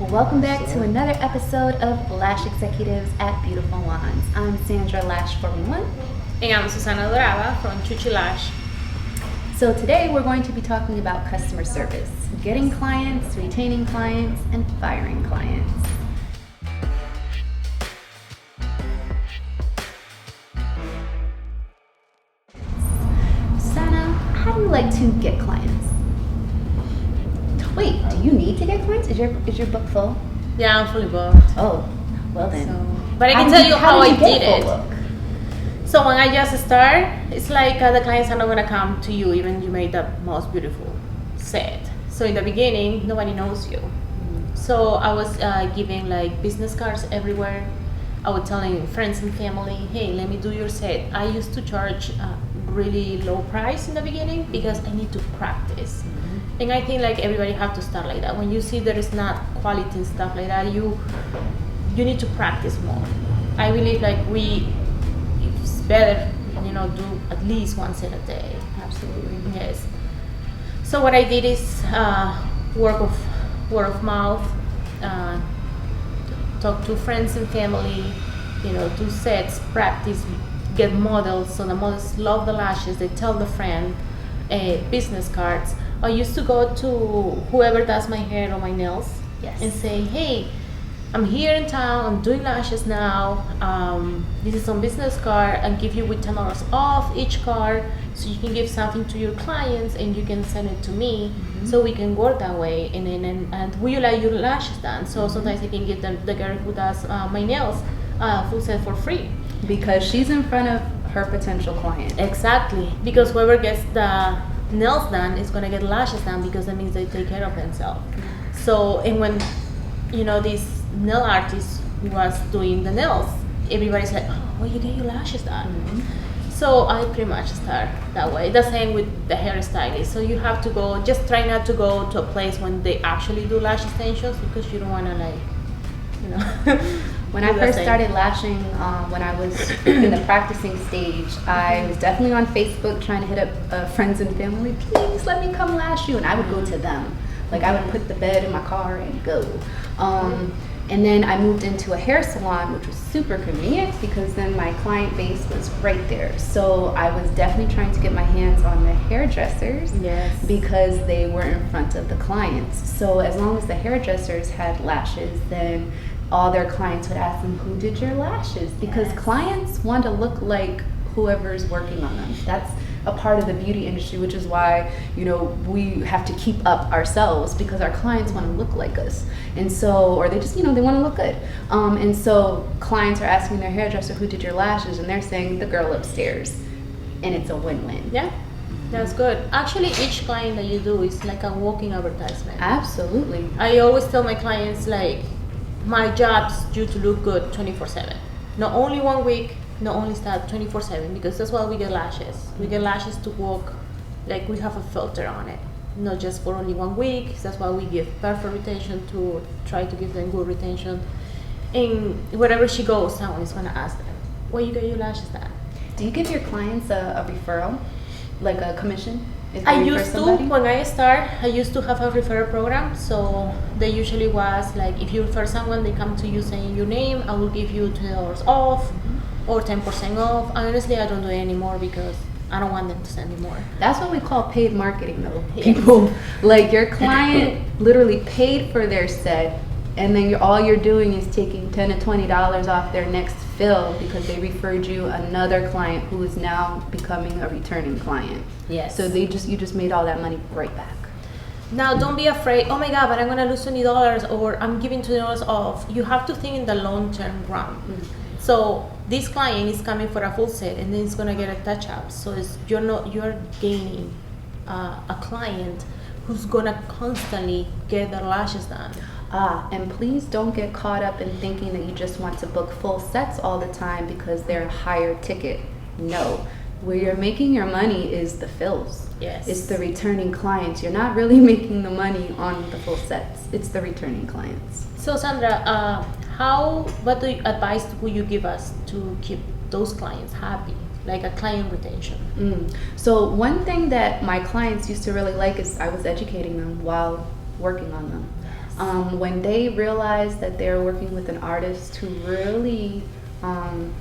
Welcome back to another episode of Lash Executives at Beyoutiful Wandz. I'm Sandra, Lash 411. And I'm Susana from Chuchy Lash. So today we're going to be talking about customer service, getting clients, retaining clients, and firing clients. Susana, how do you like to get clients? Wait, do you need to get clients? Is your book full? Yeah, I'm fully booked. Oh, well then. But I can tell you how I did it. Book? So when I just start, it's like the clients are not gonna come to you even you made the most beautiful set. So in the beginning, nobody knows you. So I was giving like business cards everywhere. I was telling friends and family, hey, let me do your set. I used to charge really low price in the beginning because I need to practice. And I think like everybody have to start like that. When you see there is not quality and stuff like that, you need to practice more. I believe like it's better, do at least one set a day. Absolutely. Yes. So what I did is word of mouth, talk to friends and family, do sets, practice, get models. So the models love the lashes. They tell the friend, business cards. I used to go to whoever does my hair or my nails and say, hey, I'm here in town, I'm doing lashes now, this is some business card, and give you with $10 off each card, so you can give something to your clients and you can send it to me, so we can work that way. And will you like your lashes done? So sometimes I can give them the girl who does my nails full set for free. Because she's in front of her potential client. Exactly, because whoever gets the nails done is going to get lashes done, because that means they take care of themselves. So, and when this nail artist who was doing the nails, everybody's like, oh, you get your lashes done. So I pretty much start that way. The same with the hairstylist. So you have to just try not to go to a place when they actually do lash extensions, because you don't want to When I first started lashing, when I was in the practicing stage, I was definitely on Facebook trying to hit up friends and family, please let me come lash you. And I would go to them. Like I would put the bed in my car and go. And then I moved into a hair salon, which was super convenient because then my client base was right there. So I was definitely trying to get my hands on the hairdressers because they were in front of the clients. So as long as the hairdressers had lashes, then all their clients would ask them, who did your lashes? Because clients want to look like whoever's working on them. That's a part of the beauty industry, which is why, we have to keep up ourselves, because our clients want to look like us. And so, or they just, they want to look good. And so clients are asking their hairdresser, who did your lashes? And they're saying the girl upstairs. And it's a win-win. Yeah. That's good. Actually, each client that you do is like a walking advertisement. Absolutely. I always tell my clients, like, my job's due to look good 24/7. Not only 1 week, not only start 24/7, because that's why we get lashes. We get lashes to work, like we have a filter on it, not just for only 1 week. That's why we give perfect retention to try to give them good retention. And wherever she goes, someone is going to ask them, where you get your lashes done? Do you give your clients a referral, like a commission? I used to, when I start, I used to have a referral program. So they usually was like, if you refer someone, they come to you saying your name, I will give you $2 off or 10% off. Honestly, I don't do it anymore because I don't want them to send me more. That's what we call paid marketing though. People, like your client literally paid for their set, and then all you're doing is taking $10 to $20 off their next fill because they referred you another client who is now becoming a returning client. Yes. So you just made all that money right back. Now, don't be afraid, oh my God, but I'm going to lose $20 or I'm giving $20 off. You have to think in the long-term run. So this client is coming for a full set and then it's going to get a touch-up. So you're gaining a client who's going to constantly get their lashes done. And please don't get caught up in thinking that you just want to book full sets all the time because they're higher ticket. No. Where you're making your money is the fills. Yes. It's the returning clients. You're not really making the money on the full sets. It's the returning clients. So Sandra, what advice would you give us to keep those clients happy? Like a client retention? So one thing that my clients used to really like is I was educating them while working on them. When they realize that they're working with an artist who really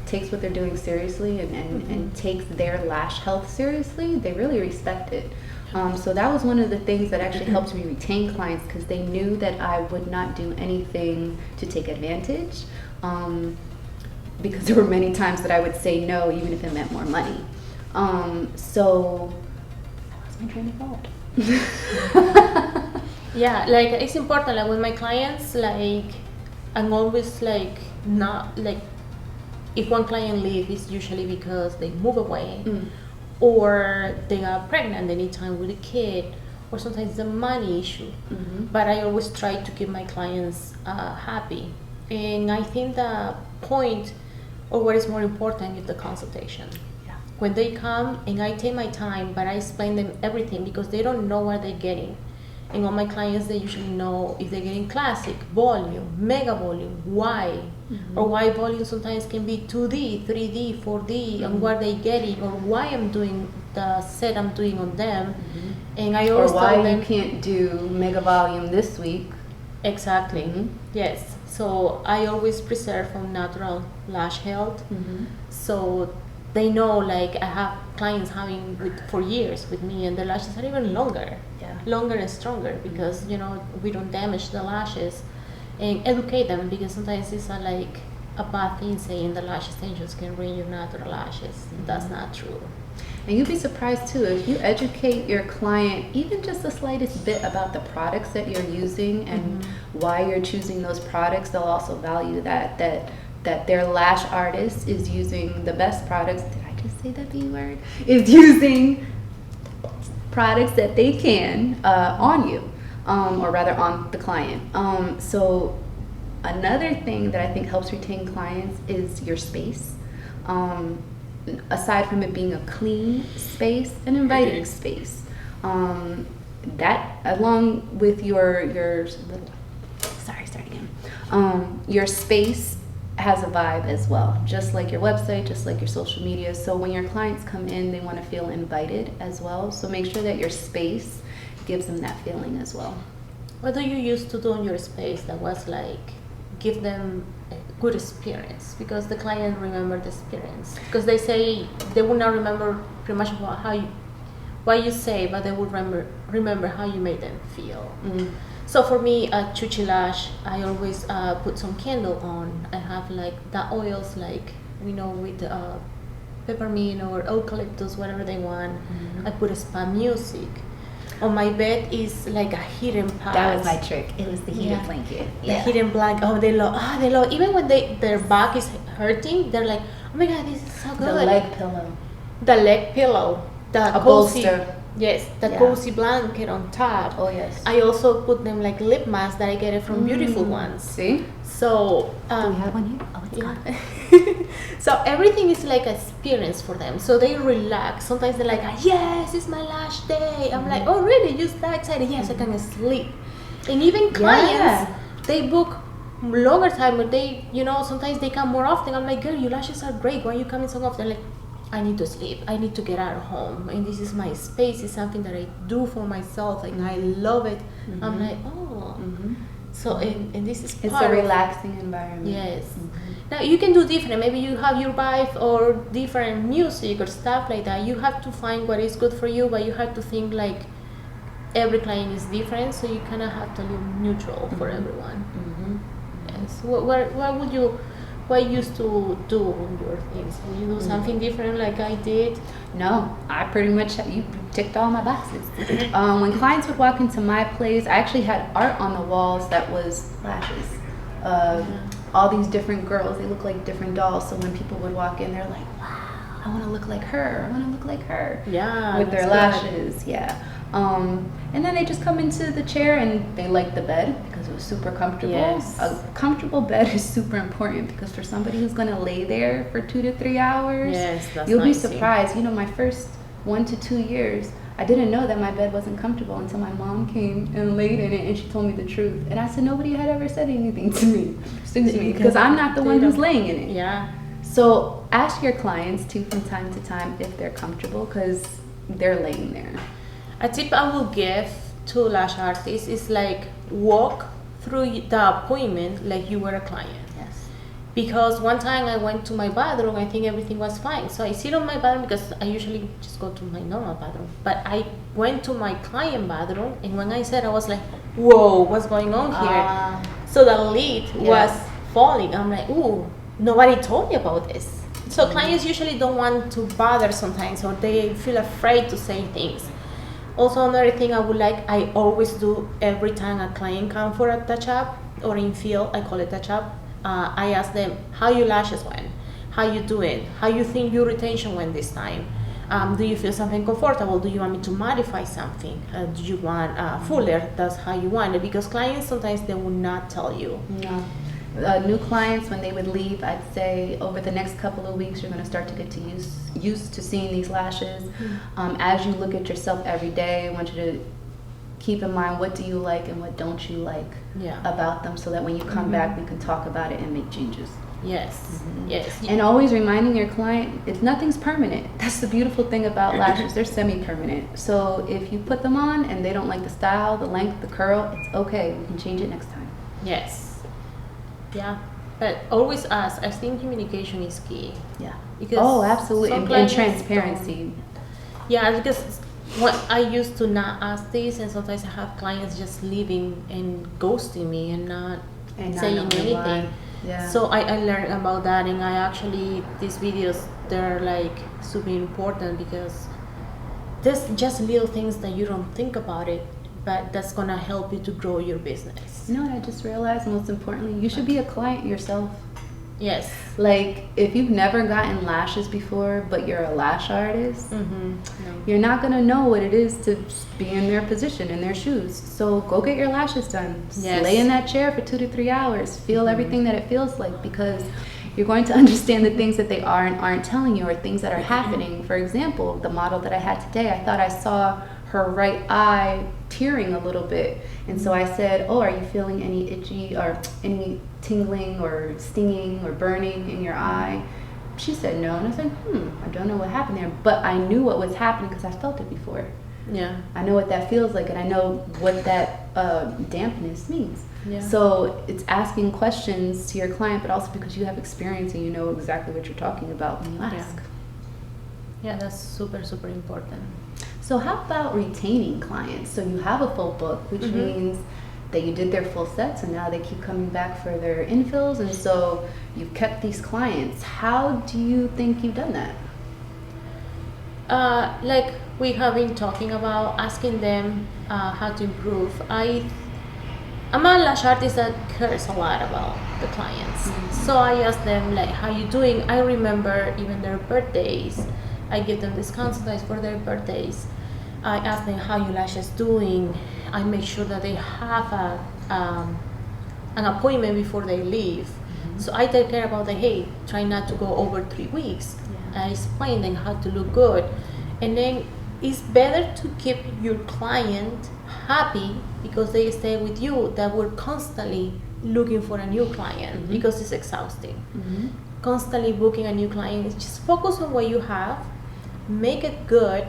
takes what they're doing seriously and takes their lash health seriously, they really respect it. So that was one of the things that actually helped me retain clients, because they knew that I would not do anything to take advantage, because there were many times that I would say no, even if it meant more money. So that was my train of thought. Yeah, like it's important. Like with my clients, like I'm always like not like, if one client leaves, it's usually because they move away, or they got pregnant, they need time with a kid, or sometimes it's a money issue. But I always try to keep my clients happy. And I think the point, or what is more important, is the consultation. Yeah. When they come and I take my time, but I explain them everything, because they don't know what they're getting. And all my clients, they usually know if they're getting classic, volume, mega volume, why, or why volume sometimes can be 2D, 3D, 4D, and what they're getting, or why I'm doing the set I'm doing on them. And I always or why tell them, you can't do mega volume this week. exactly. Yes. So I always preserve from natural lash health. So they know, like I have clients having for years with me, and the lashes are even longer. Longer and stronger, because you know we don't damage the lashes, and educate them, because sometimes it's like a bad thing saying the lash extensions can ruin your natural lashes. That's not true. And you'd be surprised too, if you educate your client even just the slightest bit about the products that you're using and why you're choosing those products, they'll also value that their lash artist is using the best products. Did I just say that B word? Is using products that they can on you, or rather on the client. So another thing that I think helps retain clients is your space. Aside from it being a clean space, an inviting space. That, along with your space has a vibe as well, just like your website, just like your social media. So when your clients come in, they want to feel invited as well. So make sure that your space gives them that feeling as well. What do you used to do in your space that was like give them a good experience? Because the client remember the experience. Because they say they will not remember pretty much what you say, but they will remember how you made them feel. So for me at Chuchy Lash, I always put some candle on. I have like the oils, like with peppermint or eucalyptus, whatever they want. I put a spa music. On my bed is like a hidden pad. That was my trick. It was the heated blanket. The hidden blanket. Oh, they love. Even when their back is hurting, they're like, oh my god, this is so good. The leg pillow. The leg pillow. The a cozy, bolster. Yes, the cozy blanket on top. Oh yes. I also put them like lip mask that I get it from Beyoutiful Wandz. See? So do we have one here? Oh, it's gone. So everything is like an experience for them. So they relax. Sometimes they're like, yes, it's my last day. I'm like, oh really? You're that excited? Yes, I can sleep. And even clients, they book longer time, but they, sometimes they come more often. I'm like, girl, your lashes are great. Why are you coming so often? Like, I need to sleep. I need to get out of home, and this is my space. It's something that I do for myself, and I love it. I'm like, oh. So and this is it's a relaxing environment. Yes. Now you can do different. Maybe you have your vibe or different music or stuff like that. You have to find what is good for you, but you have to think like every client is different, so you kind of have to live neutral for everyone. Yes. What you used to do on your things? Will you do something different like I did? No, I pretty much, you ticked all my boxes. When clients would walk into my place, I actually had art on the walls that was lashes. All these different girls, they look like different dolls. So when people would walk in, they're like, wow, I want to look like her. I want to look like her. Yeah. With their lashes, and then they just come into the chair and they like the bed because it was super comfortable. Yes. A comfortable bed is super important because for somebody who's going to lay there for 2 to 3 hours, you'll be surprised. My first 1 to 2 years, I didn't know that my bed wasn't comfortable until my mom came and laid in it and she told me the truth. And I said, nobody had ever said anything to me, because I'm not the one who's laying in it. Yeah. So ask your clients too from time to time if they're comfortable because they're laying there. A tip I will give to lash artists is like walk through the appointment like you were a client. Yes. Because one time I went to my bathroom, I think everything was fine. So I sit on my bathroom because I usually just go to my normal bathroom. But I went to my client bathroom, and when I said, I was like, whoa, what's going on here? So the lid was falling. I'm like, ooh, nobody told me about this. So clients usually don't want to bother sometimes, or they feel afraid to say things. Also, another thing I always do every time a client comes for a touch-up, or in field, I call it touch-up. I ask them, how your lashes went, how you doing, how you think your retention went this time. Do you feel something comfortable? Do you want me to modify something? Do you want fuller? That's how you want it. Because clients sometimes they will not tell you. No. New clients, when they would leave, I'd say over the next couple of weeks, you're going to start to get to used to seeing these lashes. As you look at yourself every day, I want you to keep in mind, what do you like and what don't you like about them, so that when you come back, we can talk about it and make changes. Yes, yes. And always reminding your client, nothing's permanent. That's the beautiful thing about lashes. They're semi-permanent. So if you put them on and they don't like the style, the length, the curl, it's okay. We can change it next time. Yes. Yeah, but always ask. I think communication is key. Yeah. Because absolutely, and transparency. Yeah, because what I used to not ask this, and sometimes I have clients just leaving and ghosting me and not saying anything. Yeah. So I learned about that, and I actually, these videos, they're like super important, because there's just little things that you don't think about it, but that's gonna help you to grow your business. You know what I just realized, most importantly, you should be a client yourself. Yes. Like, if you've never gotten lashes before, but you're a lash artist, you're not going to know what it is to be in their position, in their shoes. So go get your lashes done. Yes. Lay in that chair for 2 to 3 hours. Feel everything that it feels like, because you're going to understand the things that they are and aren't telling you, or things that are happening. For example, the model that I had today, I thought I saw her right eye tearing a little bit. And so I said, oh, are you feeling any itchy or any tingling or stinging or burning in your eye? She said no. And I said, I don't know what happened there. But I knew what was happening because I felt it before. Yeah. I know what that feels like, and I know what that dampness means. Yeah. So it's asking questions to your client, but also because you have experience and you know exactly what you're talking about when you ask. Yeah, that's super, super important. So how about retaining clients? So you have a full book, which means that you did their full sets, and now they keep coming back for their infills, and so you've kept these clients. How do you think you've done that? Like we have been talking about, asking them how to improve. I'm a lash artist that cares a lot about the clients. So I ask them, like, how you doing? I remember even their birthdays. I give them discounts sometimes for their birthdays. I ask them how your lashes doing. I make sure that they have an appointment before they leave. So I take care about the, hey, try not to go over 3 weeks. I explain them how to look good. And then it's better to keep your client happy because they stay with you than we're constantly looking for a new client, because it's exhausting. Constantly booking a new client. Just focus on what you have, make it good,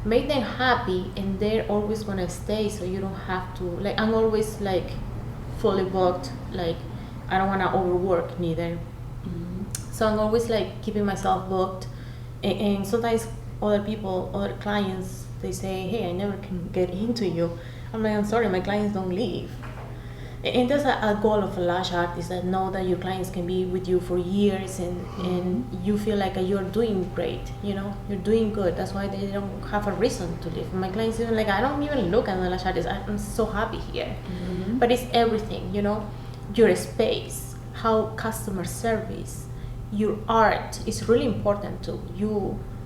make them happy, and they're always gonna stay, so you don't have to, like, I'm always like fully booked, like I don't want to overwork neither. So I'm always like keeping myself booked, and sometimes other clients, they say, hey, I never can get into you. I'm like, I'm sorry, my clients don't leave. And that's a goal of a lash artist, that know that your clients can be with you for years, and you feel like you're doing great, you know, you're doing good. That's why they don't have a reason to leave. My clients even like, I don't even look at the lash artist, I'm so happy here. But it's everything, you know, your space, how customer service, your art is really important too.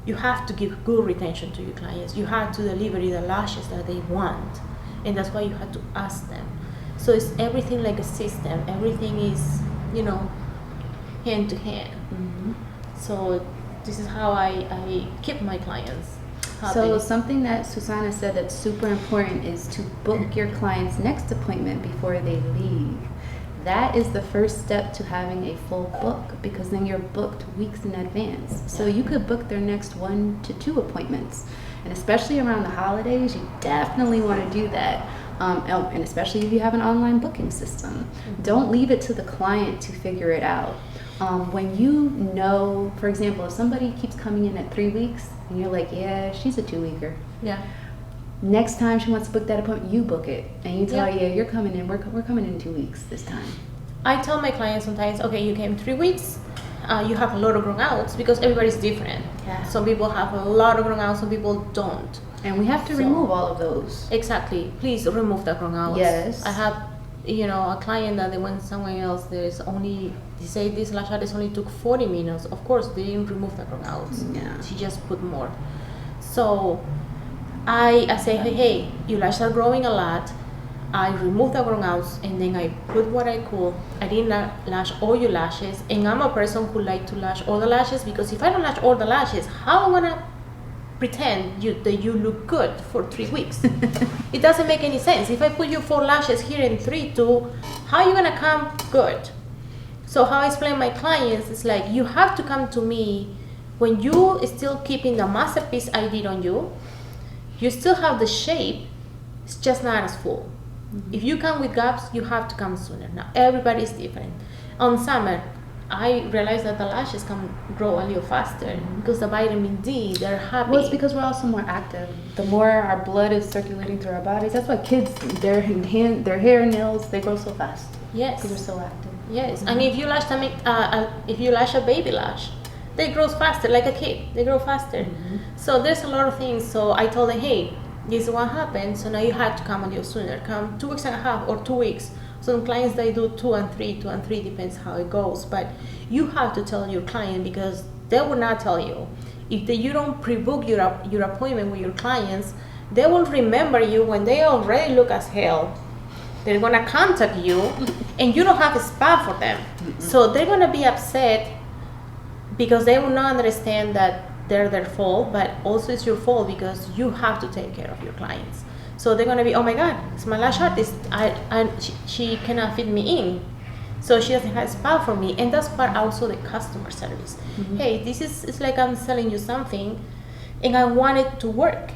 You have to give good retention to your clients. You have to deliver the lashes that they want, and that's why you have to ask them. So it's everything like a system. Everything is, you know, hand to hand. So this is how I keep my clients happy. So something that Susana said that's super important is to book your client's next appointment before they leave. That is the first step to having a full book, because then you're booked weeks in advance. So you could book their next 1 to 2 appointments. And especially around the holidays, you definitely want to do that. And especially if you have an online booking system. Don't leave it to the client to figure it out. When you know, for example, if somebody keeps coming in at 3 weeks and you're like, yeah, she's a 2-weeker. Yeah. Next time she wants to book that appointment, you book it. And you tell her, yeah, you're coming in, we're coming in 2 weeks this time. I tell my clients sometimes, okay, you came 3 weeks, you have a lot of grown outs because everybody's different. Yeah. Some people have a lot of grown outs, some people don't. And we have to remove all of those. Exactly. Please remove the grown outs. Yes. I have, a client that they went somewhere else. They say this lash artist only took 40 minutes. Of course, they didn't remove the grown outs. Yeah. She just put more. So I say, hey, your lashes are growing a lot. I remove the grown outs and then I put what I could. I didn't lash all your lashes, and I'm a person who like to lash all the lashes, because if I don't lash all the lashes, how am I gonna pretend that you look good for 3 weeks? It doesn't make any sense. If I put you 4 lashes here in 3, 2, how are you gonna come good? So how I explain my clients is like, you have to come to me when you still keeping the masterpiece I did on you. You still have the shape, it's just not as full. If you come with gaps, you have to come sooner. Now, everybody is different. On summer, I realized that the lashes can grow a little faster because the vitamin D, they're happy. Well, it's because we're also more active. The more our blood is circulating through our bodies, that's why kids, their hair and nails, they grow so fast. Yes. Because they're so active. Yes, and if you lash a baby lash, they grow faster, like a kid. They grow faster. So there's a lot of things. So I told them, hey, this is what happened. So now you have to come a little sooner. Come 2 weeks and a half or 2 weeks. Some clients, they do 2 and 3, 2 and 3, depends how it goes. But you have to tell your client, because they will not tell you. If you don't pre-book your appointment with your clients, they will remember you when they already look as hell. They're gonna contact you and you don't have a spot for them. So they're gonna be upset because they will not understand that they're their fault, but also it's your fault because you have to take care of your clients. So they're gonna be, oh my God, it's my lash artist. She cannot fit me in. So she doesn't have a spot for me. And that's part also the customer service. Hey, it's like I'm selling you something and I want it to work,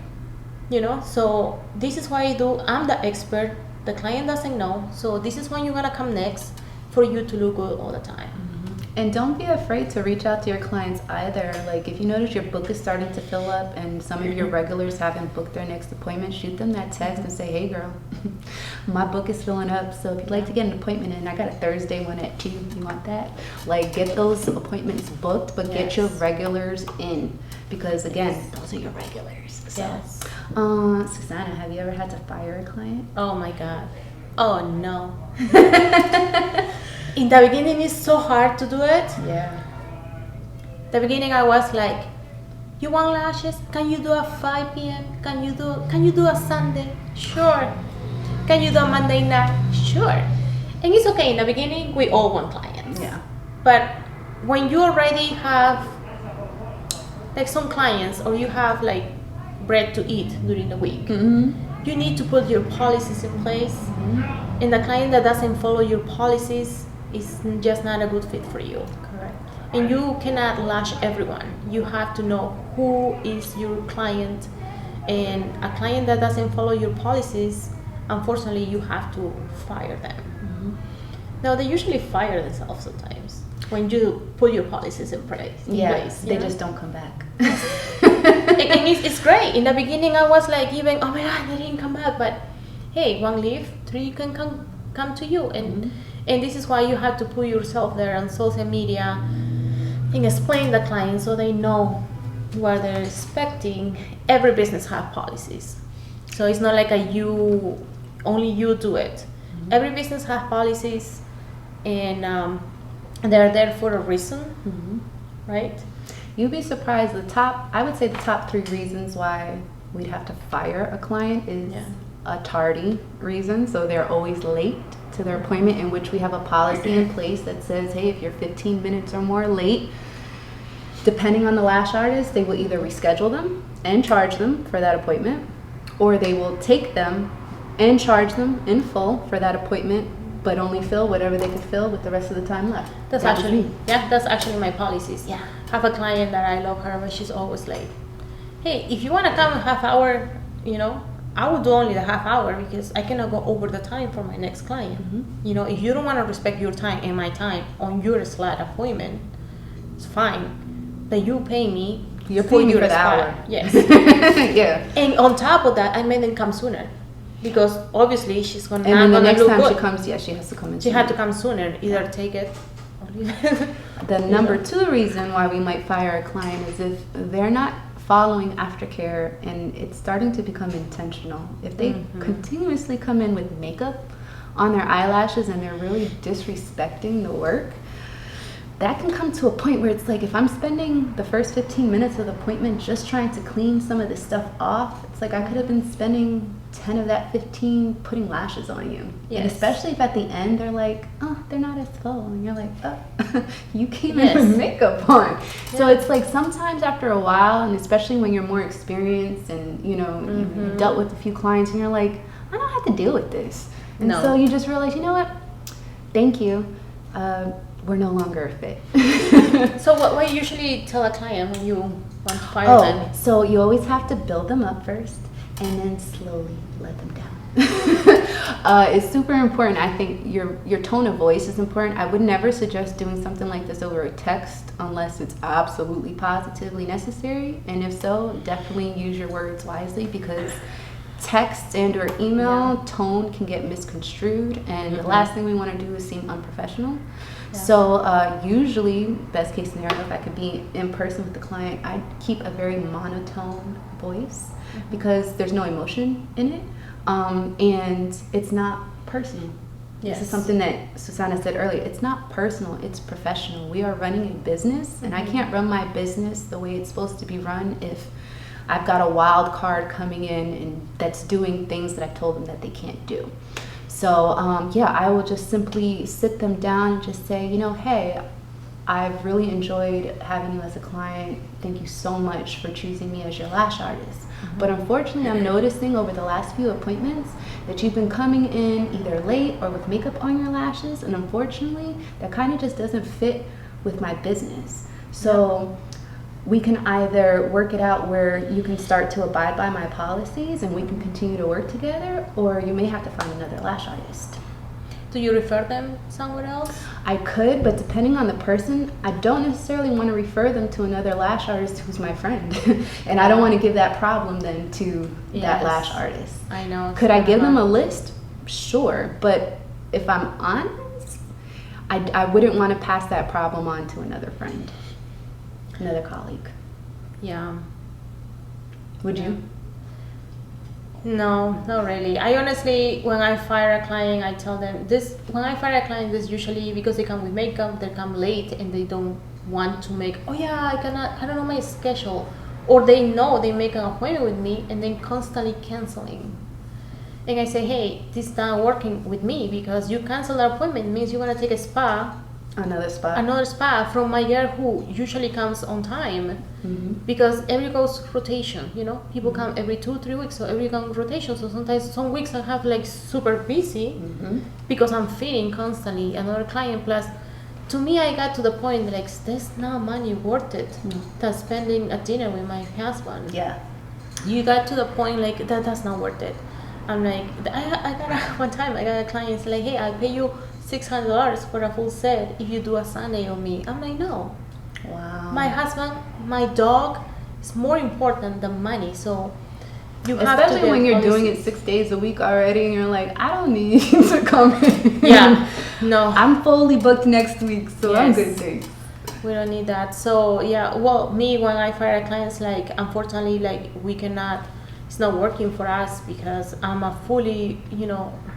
So this is what I do. I'm the expert. The client doesn't know. So this is when you're gonna come next for you to look good all the time. And don't be afraid to reach out to your clients either. Like if you notice your book is starting to fill up and some of your regulars haven't booked their next appointment, shoot them that text and say, hey girl, my book is filling up. So if you'd like to get an appointment in, I got a Thursday one at 2, you want that? Like get those appointments booked, but get your regulars in. Because again, those are your regulars. So, Yes. Susana, have you ever had to fire a client? Oh my God. Oh no. In the beginning, it's so hard to do it. Yeah. The beginning, I was like, "You want lashes? Can you do a 5 p.m.? Can you do a Sunday? Sure. Can you do a Monday night? Sure." And it's okay. In the beginning, we all want clients. Yeah. But when you already have like some clients, or you have like bread to eat during the week, you need to put your policies in place. And the client that doesn't follow your policies is just not a good fit for you. Correct. And you cannot lash everyone. You have to know who is your client. And a client that doesn't follow your policies, unfortunately, you have to fire them. Now, they usually fire themselves sometimes when you put your policies in place. They just don't come back. And it's great. In the beginning, I was like, even, oh my God, they didn't come back. But hey, 1 leave, 3 can come to you. And this is why you have to put yourself there on social media and explain the client so they know what they're expecting. Every business has policies. So it's not like only you do it. Every business has policies, and they're there for a reason, right? You'd be surprised. I would say the top 3 reasons why we'd have to fire a client is a tardy reason. So they're always late to their appointment, in which we have a policy in place that says, hey, if you're 15 minutes or more late, depending on the lash artist, they will either reschedule them and charge them for that appointment, or they will take them and charge them in full for that appointment, but only fill whatever they could fill with the rest of the time left. That's actually my policies. Yeah. I have a client that I love her, but she's always late. Hey, if you want to come a half hour, I will do only the half hour because I cannot go over the time for my next client. You know, if you don't want to respect your time and my time on your slot appointment, it's fine. But you pay me. You're paying for the spot. hour. Yes. Yeah. And on top of that, I made them come sooner. Because obviously she's gonna. And then the next time good. she comes, she has to come in. She had to come sooner. Either take it or leave it. The number 2 reason why we might fire a client is if they're not following aftercare and it's starting to become intentional. If they continuously come in with makeup on their eyelashes and they're really disrespecting the work, that can come to a point where it's like, if I'm spending the first 15 minutes of the appointment just trying to clean some of this stuff off, it's like I could have been spending 10 of that 15 putting lashes on you. Yes. And especially if at the end they're like, oh, they're not as full. And you're like, oh, you came in with makeup on. Yeah. So it's like sometimes after a while, and especially when you're more experienced and, you know, you've dealt with a few clients and you're like, I don't have to deal with this. And so you just realize, you know what? Thank you. We're no longer a fit. So what you usually tell a client when you want to fire them? So you always have to build them up first and then slowly let them down. It's super important. I think your tone of voice is important. I would never suggest doing something like this over a text unless it's absolutely positively necessary. And if so, definitely use your words wisely, because text and or email tone can get misconstrued, and the last thing we want to do is seem unprofessional. So usually, best case scenario, if I could be in person with the client, I'd keep a very monotone voice because there's no emotion in it, and it's not personal. This is something that Susana said earlier. It's not personal, it's professional. We are running a business, and I can't run my business the way it's supposed to be run if I've got a wild card coming in and that's doing things that I've told them that they can't do. So I will just simply sit them down and just say, you know, hey, I've really enjoyed having you as a client. Thank you so much for choosing me as your lash artist. But unfortunately, I'm noticing over the last few appointments that you've been coming in either late or with makeup on your lashes. And unfortunately, that kind of just doesn't fit with my business. So we can either work it out where you can start to abide by my policies and we can continue to work together, or you may have to find another lash artist. Do you refer them somewhere else? I could, but depending on the person, I don't necessarily want to refer them to another lash artist who's my friend. And I don't want to give that problem then to that lash artist. I know. Could I give them a list? Sure. But if I'm honest, I wouldn't want to pass that problem on to another friend. Another colleague. Yeah. Would you? No, not really. I honestly, when I fire a client, I tell them this. When I fire a client, this usually because they come with makeup, they come late and they don't want to make. Oh yeah, I don't know my schedule, or they know they make an appointment with me and then constantly canceling. And I say, hey, this is not working with me because you cancel the appointment means you want to take a spa. Another spa from my girl who usually comes on time, because every goes rotation, you know, people come every 2-3 weeks, so every goes rotation. So sometimes some weeks I have like super busy because I'm feeding constantly another client. Plus, to me, I got to the point like there's not money worth it than spending a dinner with my husband. Yeah, you got to the point like that's not worth it. I'm like, I got one time I got a client like, hey, I'll pay you $600 for a full set if you do a Sunday on me. I'm like, no. Wow. My husband, my dog is more important than money. So you have to. Especially when you're doing it 6 days a week already, and you're like, I don't need to come in. Yeah. No. I'm fully booked next week, so I'm good, thanks. We don't need that. So yeah, well, me when I fire clients, like unfortunately, like we cannot. It's not working for us because I'm a fully,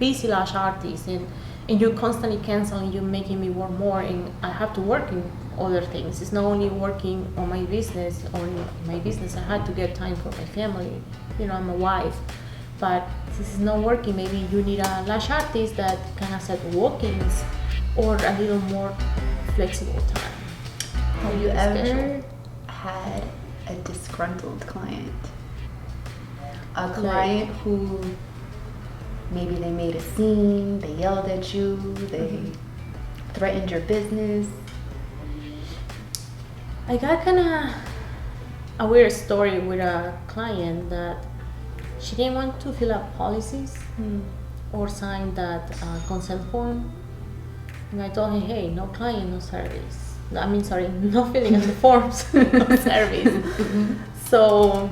busy lash artist, and you're constantly canceling, you're making me work more, and I have to work in other things. It's not only working on my business, I had to get time for my family. I'm a wife, but this is not working. Maybe you need a lash artist that can accept walk-ins or a little more flexible time. Have you ever had a disgruntled client? A client who maybe they made a scene, they yelled at you, they threatened your business? I got kind of a weird story with a client that she didn't want to fill out policies or sign that consent form. And I told her, hey, no client, no service. No, I mean, sorry, no filling out the forms, no service. So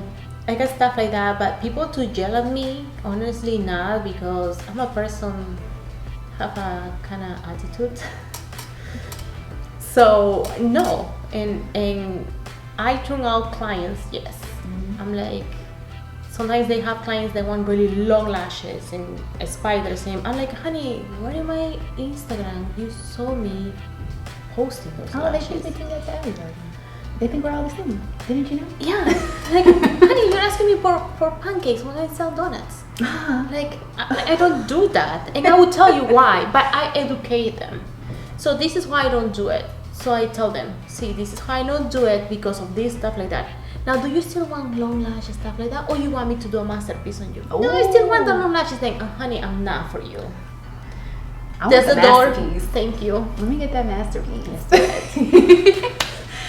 I got stuff like that, but people to yell at me, honestly not, because I'm a person, have a kind of attitude. So no, and I turn out clients, yes. I'm like, sometimes they have clients that want really long lashes and spiders, and I'm like, honey, where in my Instagram you saw me posting those lashes? They think they can get to everybody. They think we're all the same. Didn't you know? Yeah, like, honey, you're asking me for pancakes when I sell donuts. Like, I don't do that, and I will tell you why, but I educate them. So this is why I don't do it. So I tell them, see, this is why I don't do it, because of this stuff like that. Now, do you still want long lashes, stuff like that, or you want me to do a masterpiece on you? Ooh. No, I still want the long lashes. Like, honey, I'm not for you. There's the masterpiece. Thank you. Let me get that masterpiece.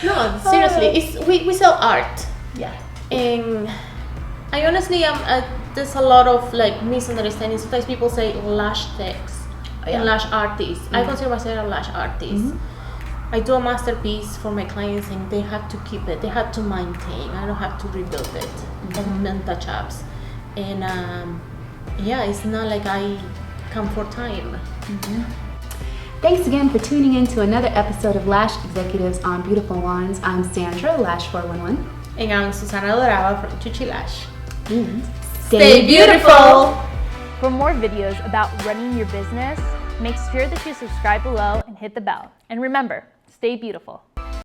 No, seriously, it's we sell art. Yeah. And I honestly there's a lot of like misunderstanding. Sometimes people say lash techs and lash artists. I consider myself a lash artist. I do a masterpiece for my clients, and they have to keep it. They have to maintain. I don't have to rebuild it and touch ups. And yeah, it's not like I come for time. Thanks again for tuning in to another episode of Lash Executives on Beautiful Wandz. I'm Sandra, Lash 411. And I'm Susana from Chuchy Lash. Stay beautiful! For more videos about running your business, make sure that you subscribe below and hit the bell. And remember, stay beautiful.